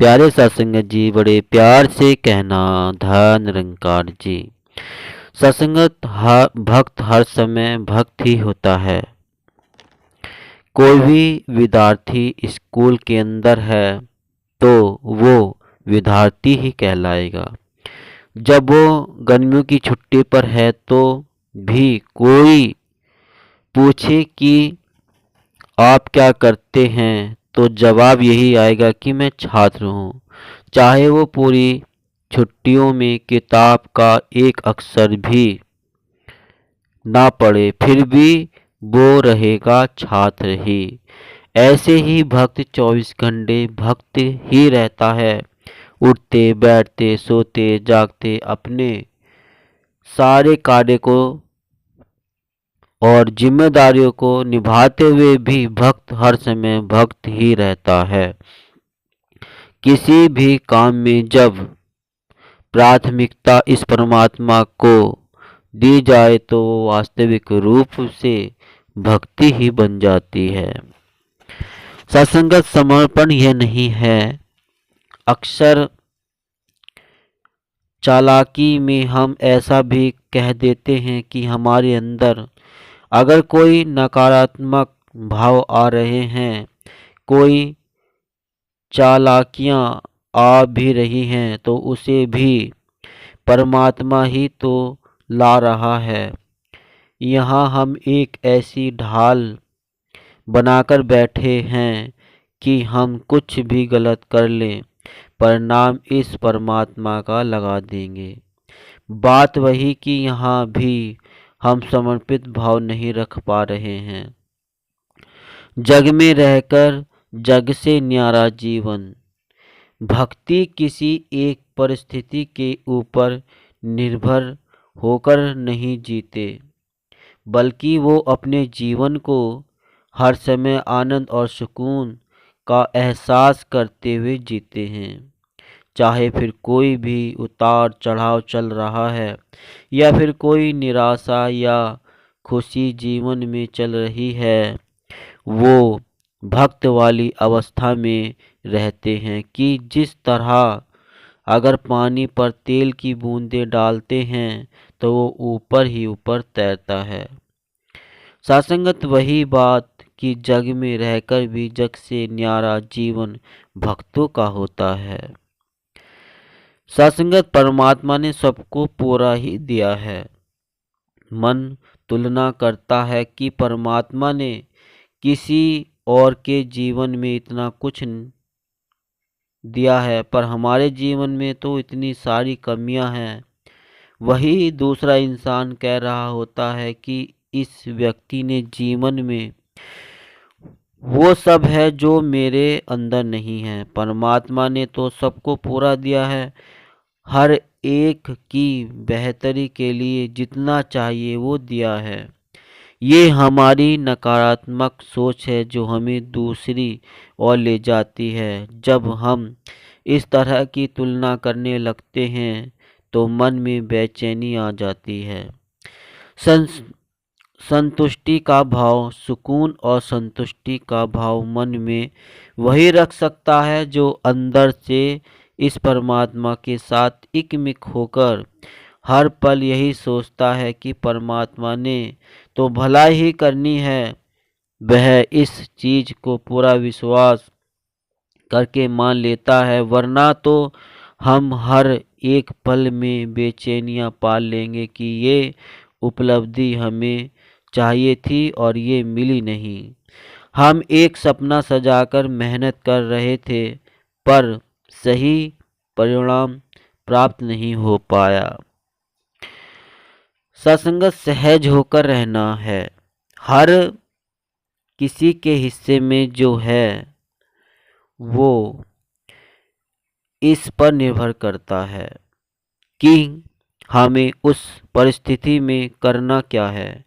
प्यारे सत्संगत जी, बड़े प्यार से कहना धन निरंकार जी। सत्संगत भक्त हर समय भक्त ही होता है। कोई भी विद्यार्थी स्कूल के अंदर है तो वो विद्यार्थी ही कहलाएगा। जब वो गर्मियों की छुट्टी पर है तो भी कोई पूछे कि आप क्या करते हैं तो जवाब यही आएगा कि मैं छात्र हूँ। चाहे वो पूरी छुट्टियों में किताब का एक अक्षर भी ना पढ़े फिर भी वो रहेगा छात्र ही। ऐसे ही भक्त 24 घंटे भक्त ही रहता है। उठते बैठते सोते जागते अपने सारे कार्य को और जिम्मेदारियों को निभाते हुए भी भक्त हर समय भक्त ही रहता है। किसी भी काम में जब प्राथमिकता इस परमात्मा को दी जाए तो वो वास्तविक रूप से भक्ति ही बन जाती है। सत्संगत समर्पण यह नहीं है। अक्सर चालाकी में हम ऐसा भी कह देते हैं कि हमारे अंदर अगर कोई नकारात्मक भाव आ रहे हैं, कोई चालाकियां आ भी रही हैं तो उसे भी परमात्मा ही तो ला रहा है। यहाँ हम एक ऐसी ढाल बनाकर बैठे हैं कि हम कुछ भी गलत कर लें परिणाम इस परमात्मा का लगा देंगे। बात वही कि यहाँ भी हम समर्पित भाव नहीं रख पा रहे हैं। जग में रहकर जग से न्यारा जीवन। भक्ति किसी एक परिस्थिति के ऊपर निर्भर होकर नहीं जीते, बल्कि वो अपने जीवन को हर समय आनंद और सुकून का एहसास करते हुए जीते हैं। चाहे फिर कोई भी उतार चढ़ाव चल रहा है या फिर कोई निराशा या खुशी जीवन में चल रही है, वो भक्त वाली अवस्था में रहते हैं कि जिस तरह अगर पानी पर तेल की बूंदें डालते हैं तो वो ऊपर ही ऊपर तैरता है। सासंगत वही बात कि जग में रहकर भी जग से न्यारा जीवन भक्तों का होता है। सासंगत परमात्मा ने सबको पूरा ही दिया है। मन तुलना करता है कि परमात्मा ने किसी और के जीवन में इतना कुछ दिया है पर हमारे जीवन में तो इतनी सारी कमियां हैं। वही दूसरा इंसान कह रहा होता है कि इस व्यक्ति ने जीवन में वो सब है जो मेरे अंदर नहीं है। परमात्मा ने तो सबको पूरा दिया है। हर एक की बेहतरी के लिए जितना चाहिए वो दिया है। ये हमारी नकारात्मक सोच है जो हमें दूसरी ओर ले जाती है। जब हम इस तरह की तुलना करने लगते हैं तो मन में बेचैनी आ जाती है। संतुष्टि का भाव, सुकून और संतुष्टि का भाव मन में वही रख सकता है जो अंदर से इस परमात्मा के साथ एकमिक होकर हर पल यही सोचता है कि परमात्मा ने तो भलाई ही करनी है। वह इस चीज को पूरा विश्वास करके मान लेता है, वरना तो हम हर एक पल में बेचैनियां पाल लेंगे कि ये उपलब्धि हमें चाहिए थी और ये मिली नहीं। हम एक सपना सजाकर मेहनत कर रहे थे पर सही परिणाम प्राप्त नहीं हो पाया। सत्संगत सहज होकर रहना है। हर किसी के हिस्से में जो है वो इस पर निर्भर करता है कि हमें उस परिस्थिति में करना क्या है।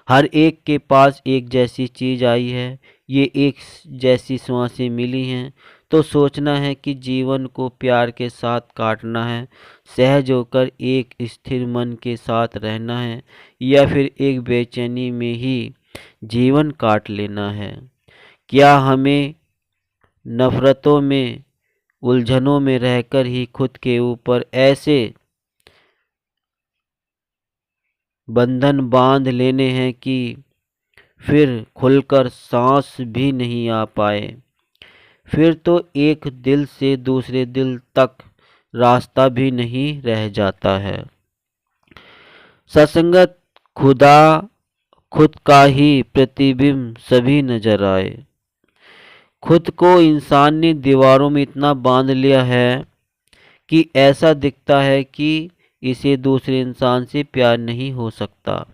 हर एक के पास एक जैसी चीज आई है, ये एक जैसी सांसें मिली हैं, तो सोचना है कि जीवन को प्यार के साथ काटना है, सहज होकर एक स्थिर मन के साथ रहना है या फिर एक बेचैनी में ही जीवन काट लेना है। क्या हमें नफरतों में उलझनों में रहकर ही खुद के ऊपर ऐसे बंधन बांध लेने हैं कि फिर खुलकर सांस भी नहीं आ पाए। फिर तो एक दिल से दूसरे दिल तक रास्ता भी नहीं रह जाता है। सत्संगत खुदा खुद का ही प्रतिबिंब सभी नजर आए। खुद को इंसान ने दीवारों में इतना बांध लिया है कि ऐसा दिखता है कि इसे दूसरे इंसान से प्यार नहीं हो सकता।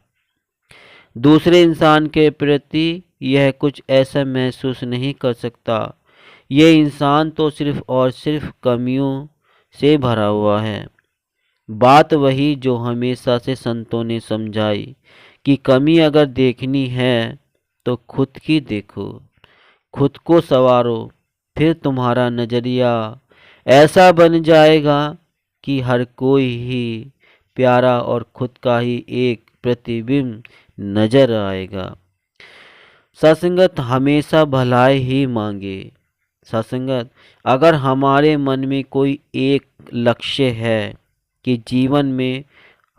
दूसरे इंसान के प्रति यह कुछ ऐसा महसूस नहीं कर सकता। यह इंसान तो सिर्फ और सिर्फ कमियों से भरा हुआ है। बात वही जो हमेशा से संतों ने समझाई कि कमी अगर देखनी है तो खुद की देखो, खुद को संवारो, फिर तुम्हारा नजरिया ऐसा बन जाएगा कि हर कोई ही प्यारा और खुद का ही एक प्रतिबिंब नजर आएगा। सत्संगत हमेशा भलाई ही मांगे। सत्संगत अगर हमारे मन में कोई एक लक्ष्य है कि जीवन में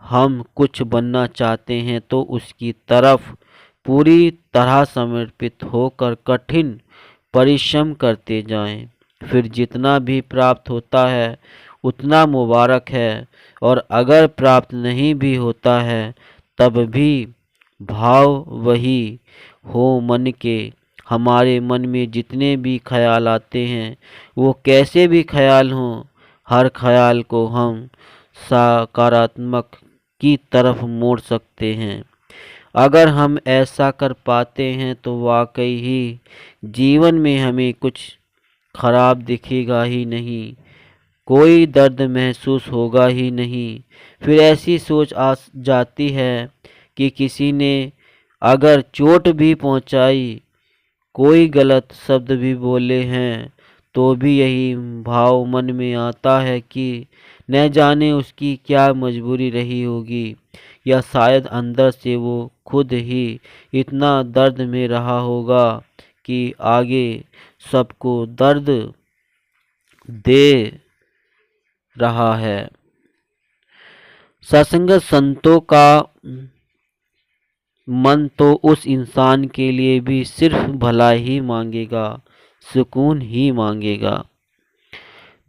हम कुछ बनना चाहते हैं तो उसकी तरफ पूरी तरह समर्पित होकर कठिन परिश्रम करते जाएं। फिर जितना भी प्राप्त होता है उतना मुबारक है, और अगर प्राप्त नहीं भी होता है तब भी भाव वही हो मन के। हमारे मन में जितने भी ख्याल आते हैं वो कैसे भी ख्याल हों, हर ख्याल को हम सकारात्मक की तरफ मोड़ सकते हैं। अगर हम ऐसा कर पाते हैं तो वाकई ही जीवन में हमें कुछ खराब दिखेगा ही नहीं, कोई दर्द महसूस होगा ही नहीं। फिर ऐसी सोच आ जाती है कि किसी ने अगर चोट भी पहुंचाई, कोई गलत शब्द भी बोले हैं, तो भी यही भाव मन में आता है कि न जाने उसकी क्या मजबूरी रही होगी, या शायद अंदर से वो खुद ही इतना दर्द में रहा होगा कि आगे सबको दर्द दे रहा है। सत्संगत संतों का मन तो उस इंसान के लिए भी सिर्फ भला ही मांगेगा, सुकून ही मांगेगा।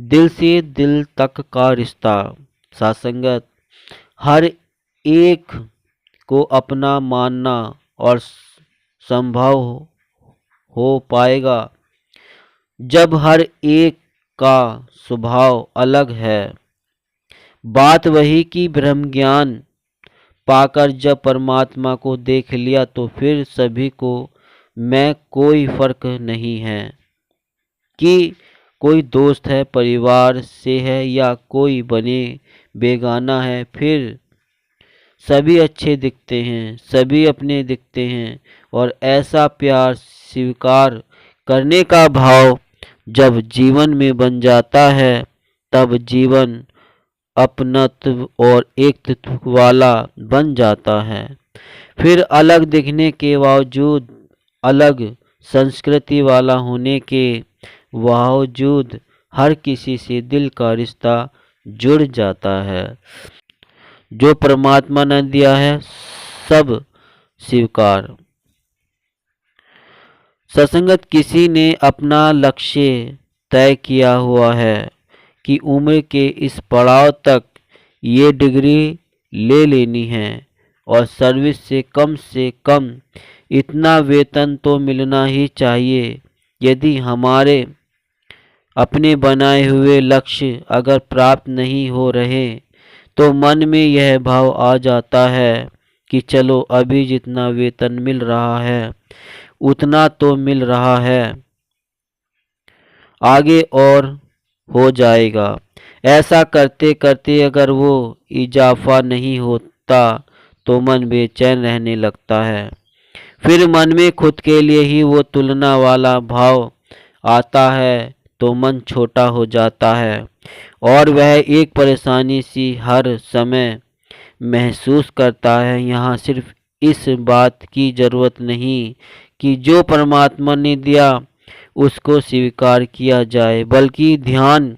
दिल से दिल तक का रिश्ता। सत्संगत हर एक को अपना मानना और संभव हो पाएगा जब हर एक का स्वभाव अलग है। बात वही कि ब्रह्म ज्ञान पाकर जब परमात्मा को देख लिया तो फिर सभी को मैं कोई फर्क नहीं है कि कोई दोस्त है, परिवार से है, या कोई बने बेगाना है। फिर सभी अच्छे दिखते हैं, सभी अपने दिखते हैं, और ऐसा प्यार स्वीकार करने का भाव जब जीवन में बन जाता है तब जीवन अपनत्व और एकत्व वाला बन जाता है। फिर अलग दिखने के बावजूद, अलग संस्कृति वाला होने के बावजूद हर किसी से दिल का रिश्ता जुड़ जाता है। जो परमात्मा ने दिया है सब स्वीकार। सत्संगत किसी ने अपना लक्ष्य तय किया हुआ है कि उम्र के इस पड़ाव तक ये डिग्री ले लेनी है, और सर्विस से कम इतना वेतन तो मिलना ही चाहिए। यदि हमारे अपने बनाए हुए लक्ष्य अगर प्राप्त नहीं हो रहे तो मन में यह भाव आ जाता है कि चलो अभी जितना वेतन मिल रहा है उतना तो मिल रहा है, आगे और हो जाएगा। ऐसा करते करते अगर वो इजाफा नहीं होता तो मन बेचैन रहने लगता है। फिर मन में खुद के लिए ही वो तुलना वाला भाव आता है तो मन छोटा हो जाता है, और वह एक परेशानी सी हर समय महसूस करता है। यहाँ सिर्फ इस बात की जरूरत नहीं कि जो परमात्मा ने दिया उसको स्वीकार किया जाए, बल्कि ध्यान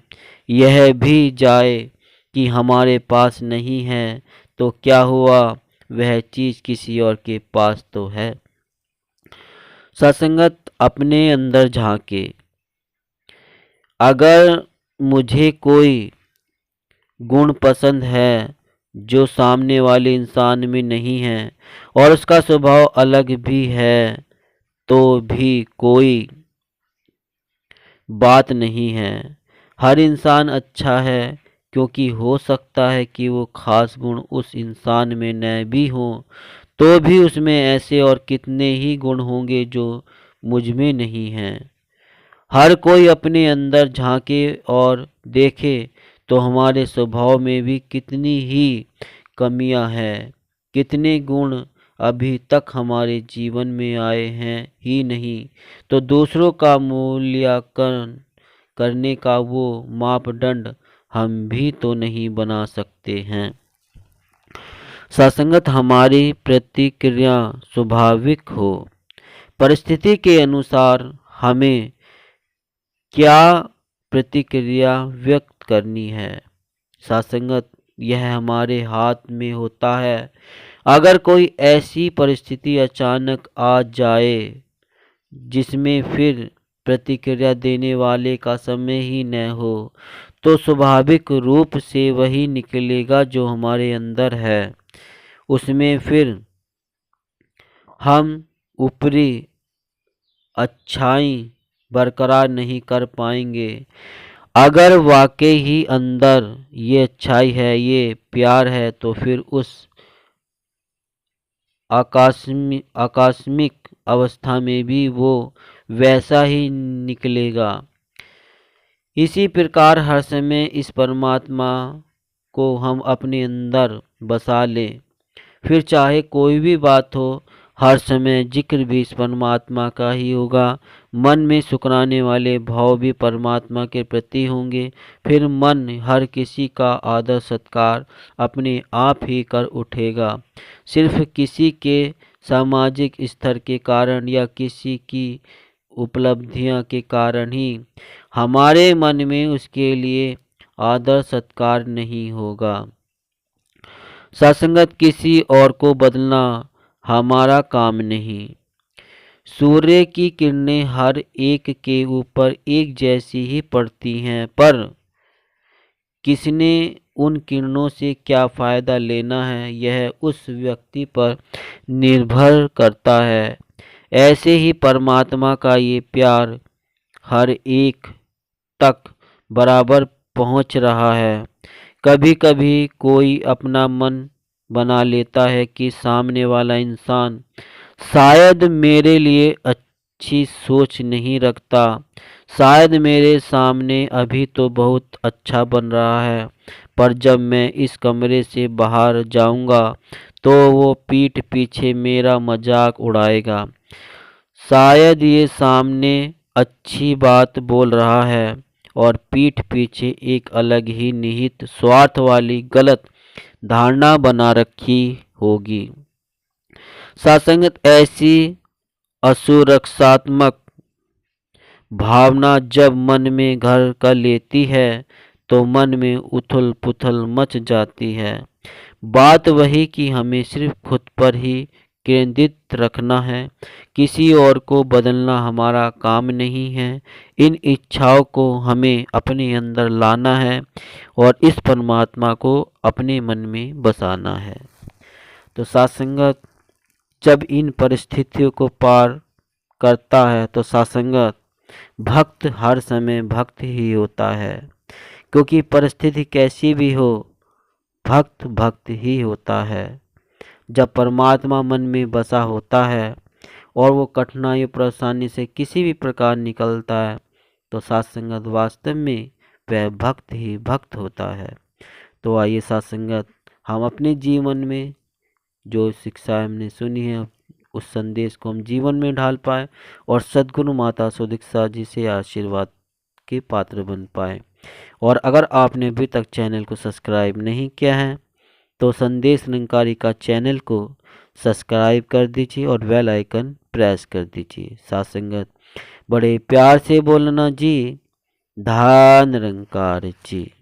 यह भी जाए कि हमारे पास नहीं है तो क्या हुआ, वह चीज़ किसी और के पास तो है। सत्संगत अपने अंदर झांके। अगर मुझे कोई गुण पसंद है जो सामने वाले इंसान में नहीं है और उसका स्वभाव अलग भी है तो भी कोई बात नहीं है। हर इंसान अच्छा है, क्योंकि हो सकता है कि वो खास गुण उस इंसान में न भी हो, तो भी उसमें ऐसे और कितने ही गुण होंगे जो मुझ में नहीं हैं। हर कोई अपने अंदर झांके और देखे तो हमारे स्वभाव में भी कितनी ही कमियां हैं, कितने गुण अभी तक हमारे जीवन में आए हैं ही नहीं, तो दूसरों का मूल्यांकन करने का वो मापदंड हम भी तो नहीं बना सकते हैं। सत्संगत हमारी प्रतिक्रिया स्वाभाविक हो। परिस्थिति के अनुसार हमें क्या प्रतिक्रिया व्यक्त करनी है, सत्संगत यह हमारे हाथ में होता है। अगर कोई ऐसी परिस्थिति अचानक आ जाए जिसमें फिर प्रतिक्रिया देने वाले का समय ही न हो, तो स्वाभाविक रूप से वही निकलेगा जो हमारे अंदर है। उसमें फिर हम ऊपरी अच्छाई बरकरार नहीं कर पाएंगे। अगर वाकई ही अंदर ये अच्छाई है, ये प्यार है, तो फिर उस आकस्मिक अवस्था में भी वो वैसा ही निकलेगा। इसी प्रकार हर समय इस परमात्मा को हम अपने अंदर बसा लें, फिर चाहे कोई भी बात हो, हर समय जिक्र भी इस परमात्मा का ही होगा। मन में शुक्राने वाले भाव भी परमात्मा के प्रति होंगे। फिर मन हर किसी का आदर सत्कार अपने आप ही कर उठेगा। सिर्फ किसी के सामाजिक स्तर के कारण या किसी की उपलब्धियां के कारण ही हमारे मन में उसके लिए आदर सत्कार नहीं होगा। सत्संगत किसी और को बदलना हमारा काम नहीं। सूर्य की किरणें हर एक के ऊपर एक जैसी ही पड़ती हैं, पर किसने उन किरणों से क्या फायदा लेना है, यह उस व्यक्ति पर निर्भर करता है। ऐसे ही परमात्मा का ये प्यार हर एक तक बराबर पहुंच रहा है। कभी कभी कोई अपना मन बना लेता है कि सामने वाला इंसान शायद मेरे लिए अच्छी सोच नहीं रखता, शायद मेरे सामने अभी तो बहुत अच्छा बन रहा है, पर जब मैं इस कमरे से बाहर जाऊंगा तो वो पीठ पीछे मेरा मजाक उड़ाएगा। शायद ये सामने अच्छी बात बोल रहा है और पीठ पीछे एक अलग ही निहित स्वार्थ वाली गलत धारणा बना रखी होगी। सत्संगत ऐसी असुरक्षात्मक भावना जब मन में घर कर लेती है तो मन में उथल पुथल मच जाती है। बात वही कि हमें सिर्फ खुद पर ही केंद्रित रखना है, किसी और को बदलना हमारा काम नहीं है। इन इच्छाओं को हमें अपने अंदर लाना है और इस परमात्मा को अपने मन में बसाना है। तो सत्संगत जब इन परिस्थितियों को पार करता है तो सत्संगत भक्त हर समय भक्त ही होता है, क्योंकि परिस्थिति कैसी भी हो, भक्त भक्त ही होता है। जब परमात्मा मन में बसा होता है और वो कठिनाई परेशानी से किसी भी प्रकार निकलता है तो सत्संगत वास्तव में वह भक्त ही भक्त होता है। तो आइए सत्संगत हम अपने जीवन में जो शिक्षा हमने सुनी है उस संदेश को हम जीवन में ढाल पाए और सद्गुरु माता सुदीक्षा जी से आशीर्वाद के पात्र बन पाए। और अगर आपने अभी तक चैनल को सब्सक्राइब नहीं किया है तो संदेश निरंकारी का चैनल को सब्सक्राइब कर दीजिए और बेल आइकन प्रेस कर दीजिए। साथ संगत बड़े प्यार से बोलना जी। धन निरंकार जी।